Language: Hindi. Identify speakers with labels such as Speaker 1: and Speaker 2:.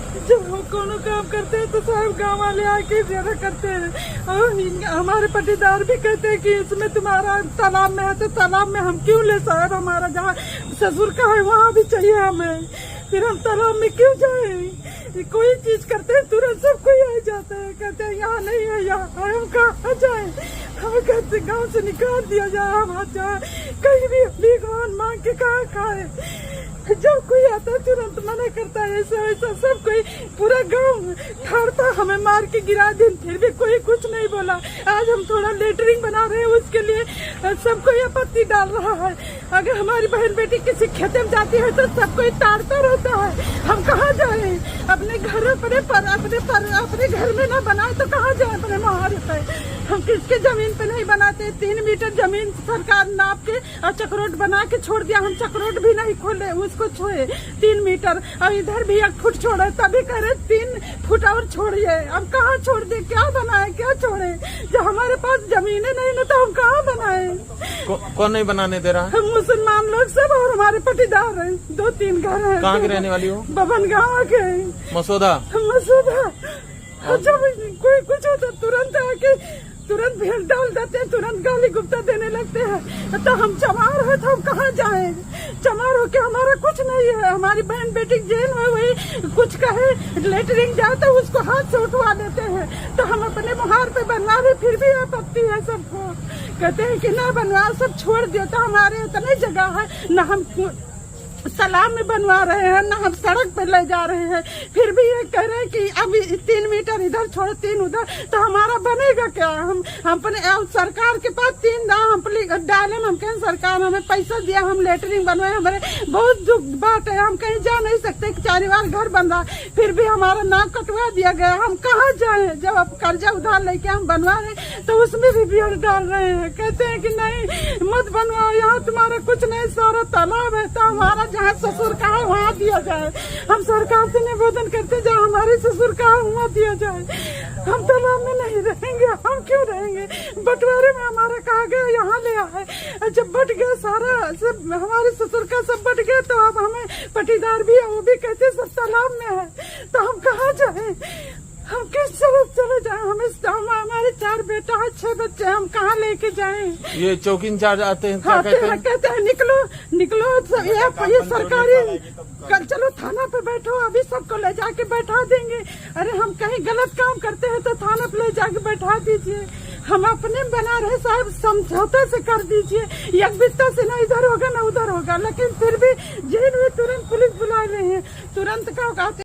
Speaker 1: जब हम कोनो काम करते हैं तो साहब गाँव वाले आके ज्यादा करते हैं और हमारे पटीदार भी कहते हैं कि इसमें तुम्हारा तालाब में है तो तालाब में हम क्यों ले साहब, हमारा जहाँ ससुर का है वहाँ भी चाहिए हमें, फिर हम तालाब में क्यों जाए। कोई चीज करते हैं तुरंत सब कोई आ जाता है, कहते हैं यहाँ नहीं है यहाँ है, हम कहाँ जाए, हमें कहते गाँव से निकाल दिया जाए, हम जाए कहीं भी भगवान मांग के कहाँ खाए। जब कोई आता है तुरंत मना करता है, ऐसा ऐसा सब कोई पूरा गांव ठाड़ता हमें मार के गिरा दिन, फिर भी कोई कुछ नहीं बोला। आज हम थोड़ा लेटरिंग बना रहे हैं उसके लिए सब कोई आपत्ति डाल रहा है। अगर हमारी बहन बेटी किसी खेते में जाती है तो सब कोई ताड़ता रहता है, हम कहाँ जाए, अपने घर अपने घर में ना बनाए तो कहाँ जाए अपने मुहारे पे। हम किसके जमीन पे नहीं बनाते, 3 मीटर जमीन सरकार नाप के और चक्रोट बना के छोड़ दिया, हम चक्रोट भी नहीं खोले उसको छोड़े 3 मीटर और इधर भी 1 फुट छोड़े, तभी करे 3 फुट और छोड़िए। अब कहाँ छोड़ दे, क्या बनाए क्या छोड़े, जब हमारे पास जमीनें नहीं ना तो हम कहाँ बनाए।
Speaker 2: कौन नहीं बनाने दे रहा है?
Speaker 1: हम मुसलमान लोग सब और हमारे पटीदार हैं, 2-3 घर हैं।
Speaker 2: कहाँ की रहने वाली हो?
Speaker 1: बबन गाँव के
Speaker 2: मसूदा।
Speaker 1: जब कोई कुछ होता तुरंत आके तुरंत भेड़ डाल देते हैं, तुरंत गाली गुप्ता देने लगते हैं। तो हम चमार है तो हम कहाँ जाएं, चमार हो के हमारा कुछ नहीं है। हमारी बहन बेटी जेल में वही कुछ कहे लेटरिंग जाए तो उसको हाथ से उठवा देते हैं, तो हम अपने मुहार पे बनवा रहे फिर भी आपत्ति है सबको, कहते हैं कि ना बनवा सब छोड़ दिया। तो हमारे इतने जगह है न हम तालाब में बनवा रहे हैं न हम सड़क पे ले जा रहे हैं, फिर भी ये कह रहे हैं कि अभी 3 मीटर इधर छोड़ 3 उधर, तो हमारा बनेगा क्या। हम अपने सरकार के पास 3 डाले, हम कहें सरकार हमें पैसा दिया, हम लेटरिंग बनवाए, हमारे बहुत दुख बात है, हम कहीं जा नहीं सकते, 4 बार घर बन रहा फिर भी हमारा नाम कटवा दिया गया, हम कहाँ जाए। जब अब कर्जा उधार लेके हम बनवा रहे तो उसमें भी भीड़ डाल रहे हैं, कहते हैं कि नहीं मत बनवाओ, यहाँ तुम्हारा कुछ नहीं, सारा तालाब है, तो हमारा जहाँ ससुर का है वहाँ दिया जाए। हम सरकार से निवेदन करते जहाँ हमारे ससुर का है वहाँ दिया जाए, हम तालाब में नहीं रहेंगे, हम क्यों रहेंगे। बंटवारे में हमारा कहा गया यहाँ ले आए, जब बट गया सारा सब हमारे ससुर का सब बट गया, तो अब हमें पटीदार भी है वो भी कहते सब तालाब में है, तो हम कहाँ जाए, हम किस तरह चले जाए। हमारे 4 बेटा है, 6 बच्चे, हम कहाँ लेके जाएं।
Speaker 2: ये चौकी इंचार्ज आते हैं,
Speaker 1: क्या कहते हैं निकलो ये सरकारी चलो थाना पे बैठो, अभी सबको ले जाके बैठा देंगे। अरे हम कहीं गलत काम करते हैं तो थाना पे ले जाके बैठा दीजिए, हम अपने बना रहे साहब, समझौते से कर दीजिए, एक बित्ता से ना इधर होगा ना उधर होगा, लेकिन फिर भी जेल में तुरंत पुलिस बुला रहे हैं, तुरंत का